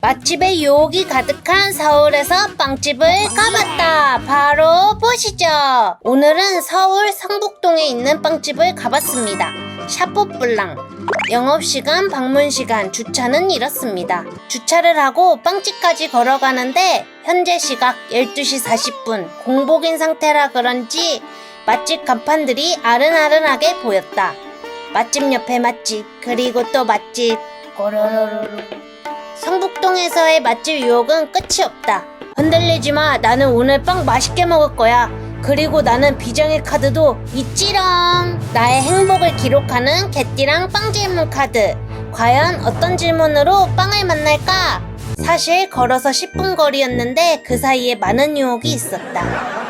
맛집의 유혹이 가득한 서울에서 빵집을 가봤다. 바로 보시죠. 오늘은 서울 성북동에 있는 빵집을 가봤습니다. 샤뽀블랑. 영업시간, 방문시간, 주차는 이렇습니다. 주차를 하고 빵집까지 걸어가는데 현재 시각 12시 40분. 공복인 상태라 그런지 맛집 간판들이 아른아른하게 보였다. 맛집 옆에 맛집, 그리고 또 맛집. 꼬르르르. 성북동에서의 맛집 유혹은 끝이 없다. 흔들리지마. 나는 오늘 빵 맛있게 먹을 거야. 그리고 나는 비장의 카드도 있지롱. 나의 행복을 기록하는 개띠랑 빵 질문 카드. 과연 어떤 질문으로 빵을 만날까? 사실 걸어서 10분 거리였는데 그 사이에 많은 유혹이 있었다.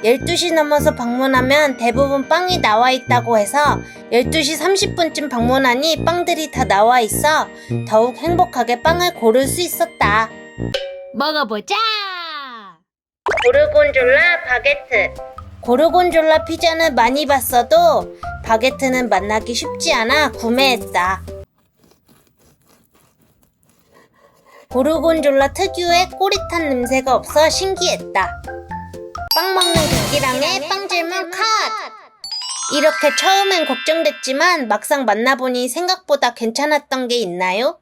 12시 넘어서 방문하면 대부분 빵이 나와 있다고 해서 12시 30분쯤 방문하니 빵들이 다 나와 있어 더욱 행복하게 빵을 고를 수 있었다. 먹어보자! 고르곤졸라 바게트. 고르곤졸라 피자는 많이 봤어도 바게트는 만나기 쉽지 않아 구매했다. 고르곤졸라 특유의 꼬릿한 냄새가 없어 신기했다. 빵 먹는 개띠랑의 빵 질문 컷! 이렇게 처음엔 걱정됐지만 막상 만나보니 생각보다 괜찮았던 게 있나요?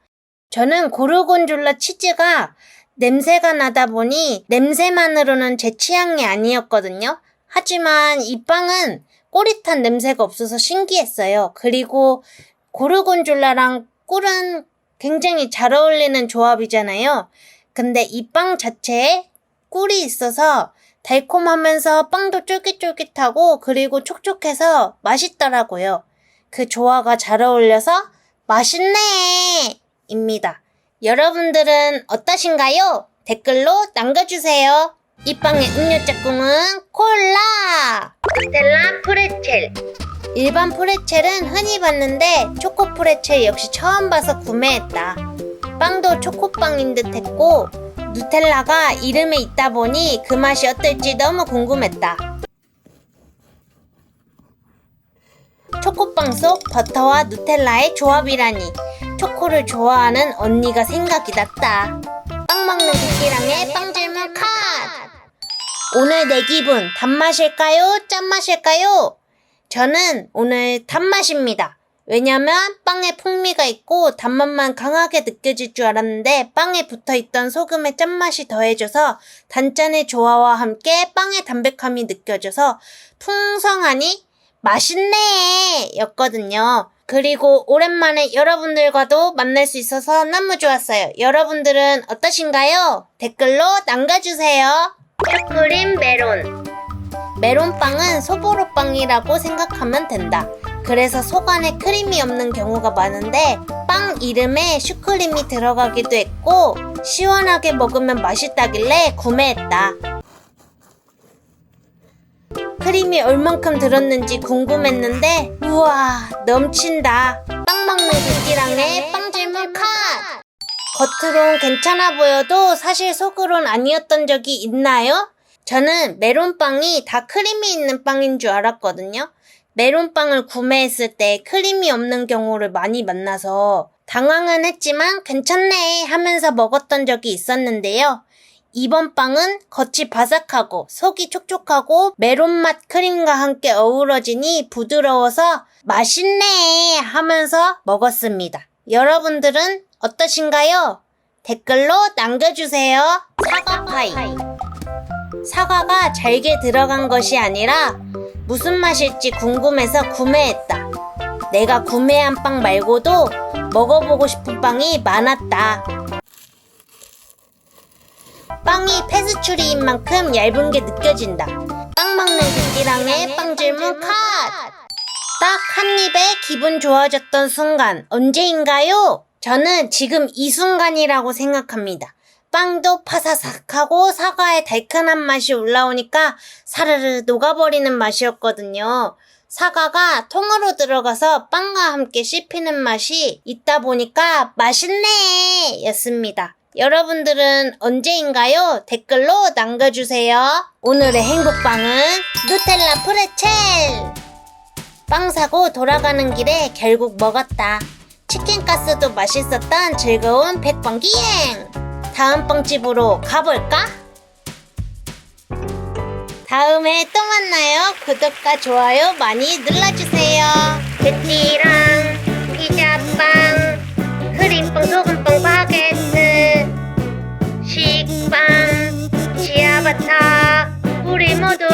저는 고르곤졸라 치즈가 냄새가 나다 보니 냄새만으로는 제 취향이 아니었거든요. 하지만 이 빵은 꼬릿한 냄새가 없어서 신기했어요. 그리고 고르곤졸라랑 꿀은 굉장히 잘 어울리는 조합이잖아요. 근데 이 빵 자체에 꿀이 있어서 달콤하면서 빵도 쫄깃쫄깃하고 그리고 촉촉해서 맛있더라고요. 그 조화가 잘 어울려서 맛있네! 입니다. 여러분들은 어떠신가요? 댓글로 남겨주세요. 이 빵의 음료 짝꿍은 콜라! 스텔라 프레첼. 일반 프레첼은 흔히 봤는데 초코 프레첼 역시 처음 봐서 구매했다. 빵도 초코빵인 듯 했고 누텔라가 이름에 있다 보니 그 맛이 어떨지 너무 궁금했다. 초코빵 속 버터와 누텔라의 조합이라니 초코를 좋아하는 언니가 생각이 났다. 빵 먹는 개띠랑의 빵 질문 컷! 오늘 내 기분 단맛일까요? 짠맛일까요? 저는 오늘 단맛입니다. 왜냐면 빵에 풍미가 있고 단맛만 강하게 느껴질 줄 알았는데 빵에 붙어있던 소금의 짠맛이 더해져서 단짠의 조화와 함께 빵의 담백함이 느껴져서 풍성하니 맛있네! 였거든요. 그리고 오랜만에 여러분들과도 만날 수 있어서 너무 좋았어요. 여러분들은 어떠신가요? 댓글로 남겨주세요. 슈크림 메론. 메론빵은 소보로빵이라고 생각하면 된다. 그래서 속 안에 크림이 없는 경우가 많은데 빵 이름에 슈크림이 들어가기도 했고 시원하게 먹으면 맛있다길래 구매했다. 크림이 얼만큼 들었는지 궁금했는데 우와 넘친다. 빵 먹는 개띠랑의 빵 질문 컷! 겉으론 괜찮아 보여도 사실 속으론 아니었던 적이 있나요? 저는 메론빵이 다 크림이 있는 빵인 줄 알았거든요. 메론빵을 구매했을 때 크림이 없는 경우를 많이 만나서 당황은 했지만 괜찮네 하면서 먹었던 적이 있었는데요. 이번 빵은 겉이 바삭하고 속이 촉촉하고 메론맛 크림과 함께 어우러지니 부드러워서 맛있네 하면서 먹었습니다. 여러분들은 어떠신가요? 댓글로 남겨주세요. 사과파이. 사과가 잘게 들어간 것이 아니라 무슨 맛일지 궁금해서 구매했다. 내가 구매한 빵 말고도 먹어보고 싶은 빵이 많았다. 빵이 페스츄리인 만큼 얇은 게 느껴진다. 빵 먹는 개띠랑의 빵 질문 컷! 딱 한 입에 기분 좋아졌던 순간 언제인가요? 저는 지금 이 순간이라고 생각합니다. 빵도 파사삭하고 사과의 달큰한 맛이 올라오니까 사르르 녹아버리는 맛이었거든요. 사과가 통으로 들어가서 빵과 함께 씹히는 맛이 있다 보니까 맛있네! 였습니다. 여러분들은 언제인가요? 댓글로 남겨주세요. 오늘의 행복빵은 누텔라 프레첼! 빵 사고 돌아가는 길에 결국 먹었다. 치킨가스도 맛있었던 즐거운 백번기행! 다음 빵집으로 가볼까? 다음에 또 만나요. 구독과 좋아요 많이 눌러주세요. 베티랑 피자빵, 크림빵, 소금빵, 바게트, 식빵, 치아바타 우리 모두